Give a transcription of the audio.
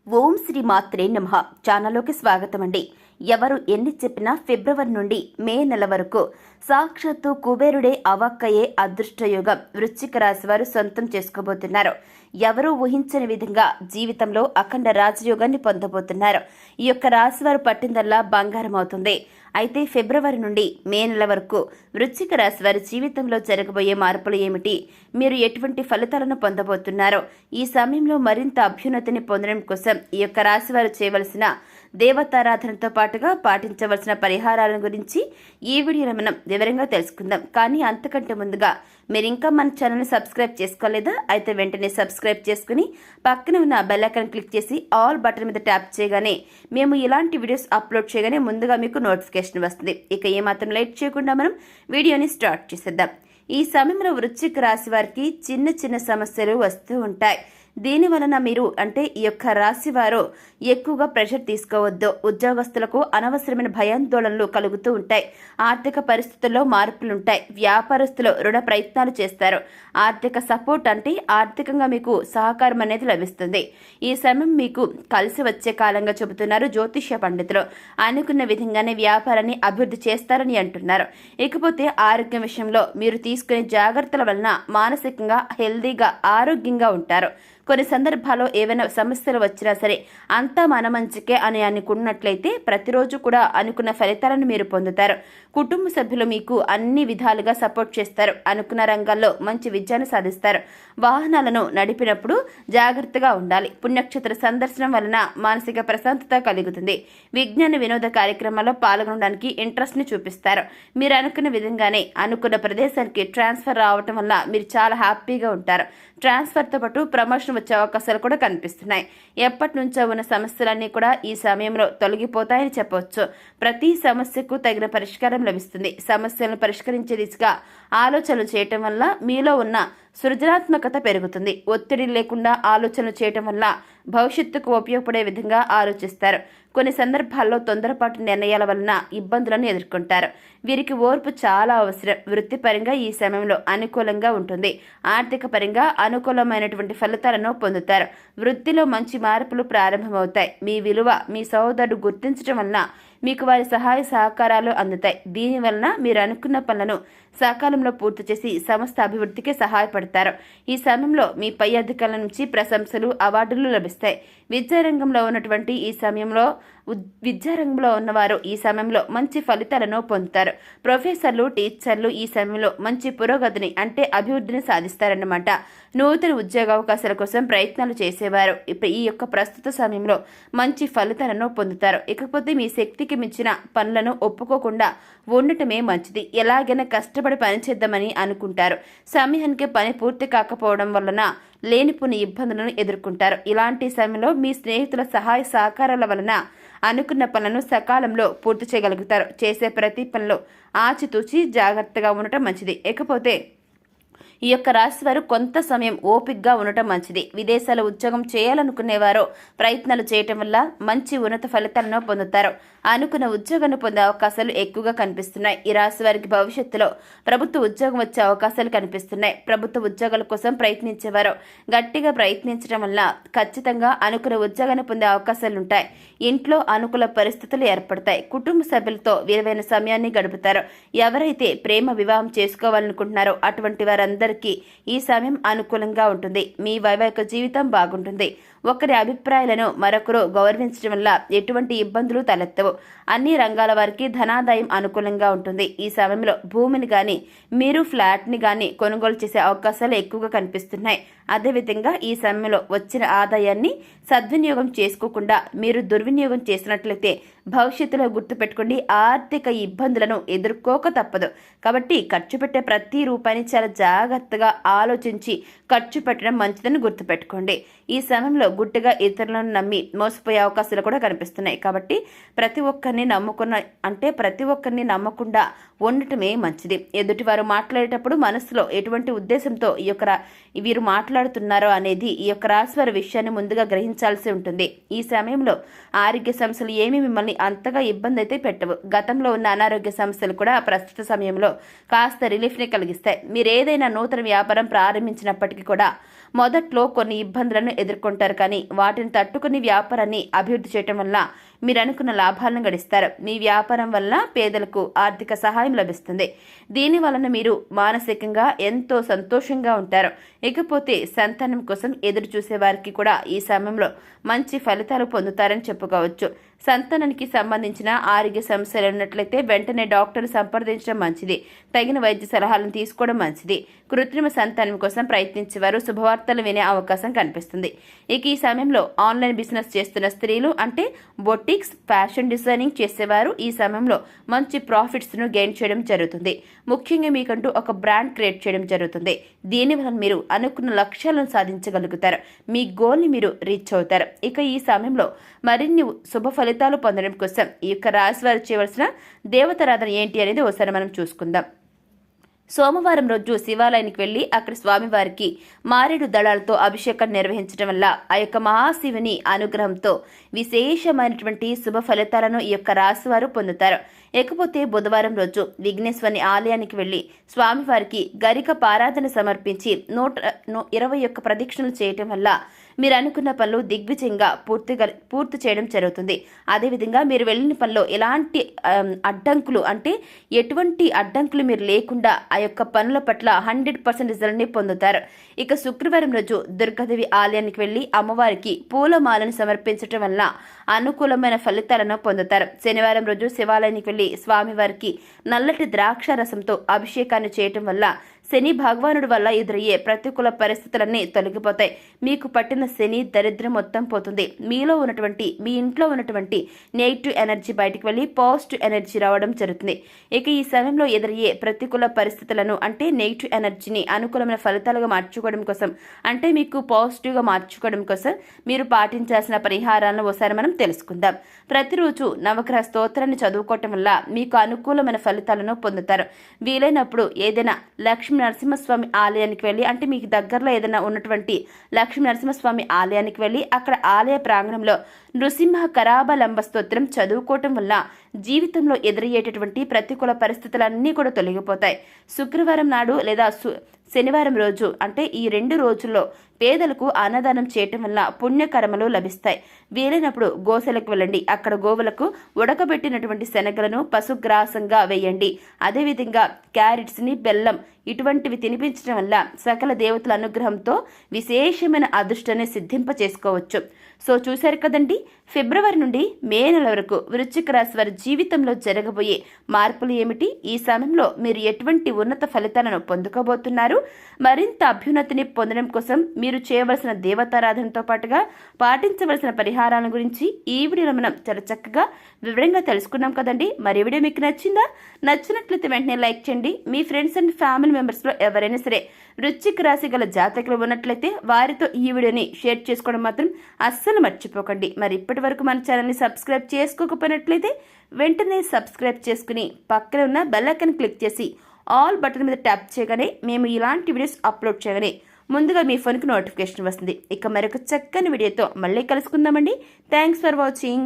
ఓం శ్రీ మాత్రే నమః. ఛానల్లోకి స్వాగతం అండి. ఎవరు ఎన్ని చెప్పినా ఫిబ్రవరి నుండి మే నెల వరకు సాక్షాత్తు కుబేరుడే అవాక్కయ్యే అదృష్టయోగం వృశ్చిక రాశి వారు సొంతం చేసుకోబోతున్నారు. ఎవరూ ఊహించని విధంగా జీవితంలో అఖండ రాజయోగాన్ని పొందబోతున్నారు. ఈ యొక్క రాశి వారు పట్టిందల్లా బంగారం అవుతుంది. అయితే ఫిబ్రవరి నుండి మే నెల వరకు వృశ్చిక రాశి వారి జీవితంలో జరగబోయే మార్పులు ఏమిటి, మీరు ఎటువంటి ఫలితాలను పొందబోతున్నారో, ఈ సమయంలో మరింత అభ్యున్నతిని పొందడం కోసం ఈ యొక్క రాశి వారు చేయవలసిన దేవతారాధనతో పాటుగా పాటించవలసిన పరిహారాల గురించి ఈ వీడియోలో మనం వివరంగా తెలుసుకుందాం. కానీ అంతకంటే ముందుగా మీరు ఇంకా మన ఛానల్ని సబ్స్క్రైబ్ చేసుకోలేదా? అయితే వెంటనే సబ్స్క్రైబ్ చేసుకుని పక్కన ఉన్న బెల్ ఐకాన్ క్లిక్ చేసి ఆల్ బటన్ మీద ట్యాప్ చేయగానే మేము ఇలాంటి వీడియోస్ అప్లోడ్ చేయగానే ముందుగా మీకు నోటిఫికేషన్ వస్తుంది. ఇక ఏమాత్రం లేట్ చేయకుండా మనం వీడియోని స్టార్ట్ చేసేద్దాం. ఈ సమయంలో వృశ్చిక రాశి వారికి చిన్న చిన్న సమస్యలు వస్తూ ఉంటాయి. దీని వలన మీరు ఈ యొక్క రాశి వారు ఎక్కువగా ప్రెషర్ తీసుకోవద్దు. ఉద్యోగస్తులకు అనవసరమైన భయాందోళనలు కలుగుతూ ఉంటాయి. ఆర్థిక పరిస్థితుల్లో మార్పులుంటాయి. వ్యాపారస్తులు రుణ ప్రయత్నాలు చేస్తారు. ఆర్థిక సపోర్ట్ ఆర్థికంగా మీకు సహకారం అనేది లభిస్తుంది. ఈ సమయం మీకు కలిసి వచ్చే కాలంగా చెబుతున్నారు జ్యోతిష్య పండితులు. అనుకున్న విధంగానే వ్యాపారాన్ని అభివృద్ధి చేస్తారని అంటున్నారు. ఇకపోతే ఆరోగ్యం విషయంలో మీరు తీసుకునే జాగ్రత్తల వలన మానసికంగా హెల్దీగా ఆరోగ్యంగా ఉంటారు. కొన్ని సందర్భాల్లో ఏవైనా సమస్యలు వచ్చినా సరే అంతా మన మంచికే అని అనుకున్నట్లయితే ప్రతిరోజు కూడా అనుకున్న ఫలితాలను మీరు పొందుతారు. కుటుంబ సభ్యులు మీకు అన్ని విధాలుగా సపోర్ట్ చేస్తారు. అనుకున్న రంగాల్లో మంచి విజయాన్ని సాధిస్తారు. వాహనాలను నడిపినప్పుడు జాగ్రత్తగా ఉండాలి. పుణ్యక్షేత్ర సందర్శనం వలన మానసిక ప్రశాంతత కలుగుతుంది. విజ్ఞాన వినోద కార్యక్రమాల్లో పాల్గొనడానికి ఇంట్రెస్ట్ ని చూపిస్తారు. మీరు అనుకున్న విధంగానే అనుకున్న ప్రదేశానికి ట్రాన్స్ఫర్ రావటం వల్ల మీరు చాలా హ్యాపీగా ఉంటారు. ట్రాన్స్ఫర్తో పాటు ప్రమోషన్ వచ్చే అవకాశాలు కూడా కనిపిస్తున్నాయి. ఎప్పటి నుంచో ఉన్న సమస్యలన్నీ కూడా ఈ సమయంలో తొలగిపోతాయని చెప్పవచ్చు. ప్రతి సమస్యకు తగిన పరిష్కారం లభిస్తుంది. సమస్యలను పరిష్కరించే దిశగా ఆలోచనలు చేయటం వల్ల మీలో ఉన్న సృజనాత్మకత పెరుగుతుంది. ఒత్తిడి లేకుండా ఆలోచనలు చేయటం వల్ల భవిష్యత్తుకు ఉపయోగపడే విధంగా ఆలోచిస్తారు. కొన్ని సందర్భాల్లో తొందరపాటు నిర్ణయాల వలన ఇబ్బందులను ఎదుర్కొంటారు. వీరికి ఓర్పు చాలా అవసరం. వృత్తిపరంగా ఈ సమయంలో అనుకూలంగా ఉంటుంది. ఆర్థిక పరంగా అనుకూలమైనటువంటి ఫలితాలను పొందుతారు. వృత్తిలో మంచి మార్పులు ప్రారంభమవుతాయి. మీ విలువ మీ సహోదరుడు గుర్తించడం వలన మీకు వారి సహాయ సహకారాలు అందుతాయి. దీనివలన మీరు అనుకున్న పనులను సకాలంలో పూర్తి చేసి సంస్థ అభివృద్ధికి సహాయపడతారు. ఈ సమయంలో మీ పై అధికారుల నుంచి ప్రశంసలు అవార్డులు లభిస్తాయి. విద్యారంగంలో ఉన్నవారు ఈ సమయంలో మంచి ఫలితాలను పొందుతారు. ప్రొఫెసర్లు టీచర్లు ఈ సమయంలో మంచి పురోగతిని అభివృద్ధిని సాధిస్తారన్నమాట. నూతన ఉద్యోగ అవకాశాల కోసం ప్రయత్నాలు చేసేవారు ఈ యొక్క ప్రస్తుత సమయంలో మంచి ఫలితాలను పొందుతారు. ఇకపోతే మీ శక్తికి మించిన పనులను ఒప్పుకోకుండా ఉండటమే మంచిది. ఎలాగైనా కష్టపడి పనిచేద్దామని అనుకుంటారు. సమయానికి పని పూర్తి కాకపోవడం వలన లేనిపోని ఇబ్బందులను ఎదుర్కొంటారు. ఇలాంటి సమయంలో మీ స్నేహితుల సహాయ సహకారాల వలన అనుకున్న పనులను సకాలంలో పూర్తి చేయగలుగుతారు. చేసే ప్రతి పనిలో ఆచితూచి జాగ్రత్తగా ఉండటం మంచిది. ఇకపోతే ఈ యొక్క రాశి వారు కొంత సమయం ఓపికగా ఉండటం మంచిది. విదేశాల ఉద్యోగం చేయాలనుకునేవారు ప్రయత్నాలు చేయటం వల్ల మంచి ఉన్నత ఫలితాలను పొందుతారు. అనుకున్న ఉద్యోగాన్ని పొందే అవకాశాలు ఎక్కువగా కనిపిస్తున్నాయి. ఈ రాశి వారికి భవిష్యత్తులో ప్రభుత్వ ఉద్యోగం వచ్చే అవకాశాలు కనిపిస్తున్నాయి. ప్రభుత్వ ఉద్యోగాల కోసం ప్రయత్నించేవారు గట్టిగా ప్రయత్నించడం వల్ల ఖచ్చితంగా అనుకున్న ఉద్యోగాన్ని పొందే అవకాశాలుంటాయి. ఇంట్లో అనుకూల పరిస్థితులు ఏర్పడతాయి. కుటుంబ సభ్యులతో విలువైన సమయాన్ని గడుపుతారు. ఎవరైతే ప్రేమ వివాహం చేసుకోవాలనుకుంటున్నారో అటువంటి వారందరూ ఈ సమయం అనుకూలంగా ఉంటుంది. మీ వైవాహిక జీవితం బాగుంటుంది. ఒకరి అభిప్రాయాలను మరొకరు గౌరవించడం వల్ల ఎటువంటి ఇబ్బందులు తలెత్తవు. అన్ని రంగాల వారికి ధనాదాయం అనుకూలంగా ఉంటుంది. ఈ సమయంలో భూమిని గాని మీరు ఫ్లాట్ని గాని కొనుగోలు చేసే అవకాశాలు ఎక్కువగా కనిపిస్తున్నాయి. అదేవిధంగా ఈ సమయంలో వచ్చిన ఆదాయాన్ని సద్వినియోగం చేసుకోకుండా మీరు దుర్వినియోగం చేసినట్లయితే భవిష్యత్తులో గుర్తుపెట్టుకోండి, ఆర్థిక ఇబ్బందులను ఎదుర్కోక తప్పదు. కాబట్టి ఖర్చు పెట్టే ప్రతి రూపాయిని చాలా జాగ్రత్తగా ఆలోచించి ఖర్చు పెట్టడం మంచిదని గుర్తుపెట్టుకోండి. ఈ సమయంలో గుడ్డిగా ఇతరులను నమ్మి మోసపోయే అవకాశాలు కూడా కనిపిస్తున్నాయి. కాబట్టి ప్రతి ఒక్కరిని నమ్మకుండా ఉండటమే మంచిది. ఎదుటివారు మాట్లాడేటప్పుడు మనసులో ఎటువంటి ఉద్దేశంతో వీరు మాట్లాడుతున్నారో అనేది ఈ యొక్క రాశి వారి విషయాన్ని ముందుగా గ్రహించాల్సి ఉంటుంది. ఈ సమయంలో ఆరోగ్య సమస్యలు ఏమీ మిమ్మల్ని అంతగా ఇబ్బంది అయితే పెట్టవు. గతంలో ఉన్న అనారోగ్య సమస్యలు కూడా ప్రస్తుత సమయంలో కాస్త రిలీఫ్ని కలిగిస్తాయి. మీరు ఏదైనా నూతన వ్యాపారం ప్రారంభించినప్పటికీ కూడా మొదట్లో కొన్ని ఇబ్బందులను ఎదుర్కొంటారు, కానీ వాటిని తట్టుకుని వ్యాపారాన్ని అభివృద్ధి చేయటం వల్ల మీరు అనుకున్న లాభాలను గడిస్తారు. మీ వ్యాపారం వల్ల పేదలకు ఆర్థిక సహాయం లభిస్తుంది. దీని వలన మీరు మానసికంగా ఎంతో సంతోషంగా ఉంటారు. ఇకపోతే సంతానం కోసం ఎదురు చూసే వారికి కూడా ఈ సమయంలో మంచి ఫలితాలు పొందుతారని చెప్పుకోవచ్చు. సంతానానికి సంబంధించిన ఆరోగ్య సమస్యలు ఉన్నట్లయితే వెంటనే డాక్టర్ను సంప్రదించడం మంచిది. తగిన వైద్య సలహాలను తీసుకోవడం మంచిది. కృత్రిమ సంతానం కోసం ప్రయత్నించేవారు శుభవార్తలు వినే అవకాశం కనిపిస్తుంది. ఇక ఈ సమయంలో ఆన్లైన్ బిజినెస్ చేస్తున్న స్త్రీలు, అంటే బొటిక్స్, ఫ్యాషన్ డిజైనింగ్ చేసేవారు ఈ సమయంలో మంచి ప్రాఫిట్స్ ను గెయిన్ చేయడం జరుగుతుంది. ముఖ్యంగా మీకంటూ ఒక బ్రాండ్ క్రియేట్ చేయడం జరుగుతుంది. దీనివల్ల మీరు అనుకున్న లక్ష్యాలను సాధించగలుగుతారు. మీ గోల్ని మీరు రీచ్ అవుతారు. ఇక ఈ సమయంలో మరిన్ని శుభ ఫలితాలు పొందడం కోసం ఈ యొక్క రాశి వారు చేయవలసిన దేవతారాధన ఏంటి అనేది ఒకసారి మనం చూసుకుందాం. సోమవారం రోజు శివాలయానికి వెళ్లి అక్కడ స్వామివారికి మారేడు దళాలతో అభిషేకం నిర్వహించడం వల్ల ఆ యొక్క మహాశివుని అనుగ్రహంతో విశేషమైనటువంటి శుభ ఫలితాలను ఈ యొక్క రాశి వారు పొందుతారు. ఇకపోతే బుధవారం రోజు విఘ్నేశ్వరుని ఆలయానికి వెళ్లి స్వామివారికి గరిక పారాధన సమర్పించి 121 ప్రదక్షిణలు చేయటం వల్ల మీరు అనుకున్న పనులు దిగ్విజయంగా పూర్తి చేయడం జరుగుతుంది. అదేవిధంగా మీరు వెళ్ళిన పనిలో ఎలాంటి అడ్డంకులు, అంటే ఎటువంటి అడ్డంకులు మీరు లేకుండా ఆ యొక్క పనుల పట్ల 100% రిజల్ట్ని పొందుతారు. ఇక శుక్రవారం రోజు దుర్గాదేవి ఆలయానికి వెళ్లి అమ్మవారికి పూలమాలను సమర్పించడం వల్ల అనుకూలమైన ఫలితాలను పొందుతారు. శనివారం రోజు శివాలయానికి వెళ్లి స్వామివారికి నల్లటి ద్రాక్ష రసంతో అభిషేకాన్ని చేయటం వల్ల శని భగవానుడి వల్ల ఎదురయ్యే ప్రతికూల పరిస్థితులన్నీ తొలగిపోతాయి. మీకు పట్టిన శని దరిద్రం మొత్తం పోతుంది. మీ ఇంట్లో ఉన్నటువంటి నెగిటివ్ ఎనర్జీ బయటికి వెళ్ళి పాజిటివ్ ఎనర్జీ రావడం జరుగుతుంది. ఇక ఈ సమయంలో ఎదురయ్యే ప్రతికూల పరిస్థితులను, అంటే నెగిటివ్ ఎనర్జీని అనుకూలమైన ఫలితాలుగా మార్చుకోవడం కోసం, అంటే మీకు పాజిటివ్గా మార్చుకోవడం కోసం మీరు పాటించాల్సిన పరిహారాలను ఒకసారి మనం తెలుసుకుందాం. ప్రతిరోజు నవగ్రహ స్తోత్రాన్ని చదువుకోవటం వల్ల మీకు అనుకూలమైన ఫలితాలను పొందుతారు. వీలైనప్పుడు ఏదైనా లక్ష్మీ నరసింహస్వామి ఆలయానికి వెళ్ళి, అంటే మీకు దగ్గరలో ఏదైనా ఉన్నటువంటి లక్ష్మీ నరసింహస్వామి ఆలయానికి వెళ్ళి అక్కడ ఆలయ ప్రాంగణంలో నృసింహ కరాబలంబ స్తోత్రం చదువుకోవటం వల్ల జీవితంలో ఎదురయ్యేటటువంటి ప్రతికూల పరిస్థితులన్నీ కూడా తొలగిపోతాయి. శుక్రవారం నాడు లేదా శనివారం రోజు, అంటే ఈ 2 రోజుల్లో పేదలకు అన్నదానం చేయటం వల్ల పుణ్యకర్మలు లభిస్తాయి. వీలైనప్పుడు గోశాలకు వెళ్ళండి. అక్కడ గోవులకు ఉడకబెట్టినటువంటి శనగలను పశుగ్రాసంగా వేయండి. అదేవిధంగా క్యారెట్స్ని, బెల్లం ఇటువంటివి తినిపించడం వల్ల సకల దేవతల అనుగ్రహంతో విశేషమైన అదృష్టాన్ని సిద్ధింప చేసుకోవచ్చు. సో చూశారు కదండి, ఫిబ్రవరి నుండి మే నెల వరకు వృశ్చిక రాశి వారి జీవితంలో జరగబోయే మార్పులు ఏమిటి, ఈ సమయంలో మీరు ఎటువంటి ఉన్నత ఫలితాలను పొందుకోబోతున్నారు, మరింత అభ్యున్నతిని పొందడం కోసం మీరు చేయవలసిన దేవతారాధనతో పాటుగా పాటించవలసిన పరిహారాల గురించి ఈ వీడియోలో మనం చాలా చక్కగా వివరంగా తెలుసుకున్నాం కదండి. మరి ఈ వీడియో మీకు నచ్చినట్లయితే వెంటనే లైక్ చేయండి. మీ ఫ్రెండ్స్ అండ్ ఫ్యామిలీ మెంబర్స్లో ఎవరైనా సరే వృశ్చిక రాశి గల జాతకులు ఉన్నట్లయితే వారితో ఈ వీడియోని షేర్ చేసుకోవడం మాత్రం అస్సలు మర్చిపోకండి. మరి ఇప్పటి వరకు మన ఛానల్ని సబ్స్క్రైబ్ చేసుకోకపోయినట్లయితే వెంటనే సబ్స్క్రైబ్ చేసుకుని పక్కన ఉన్న బెల్ ఐకాన్ క్లిక్ చేసి ఆల్ బటన్ మీద ట్యాప్ చేయగానే మేము ఇలాంటి వీడియోస్ అప్లోడ్ చేయగానే ముందుగా మీ ఫోన్కి నోటిఫికేషన్ వస్తుంది. ఇక మరొక చక్కని వీడియోతో మళ్ళీ కలుసుకుందామండి. Thanks for watching.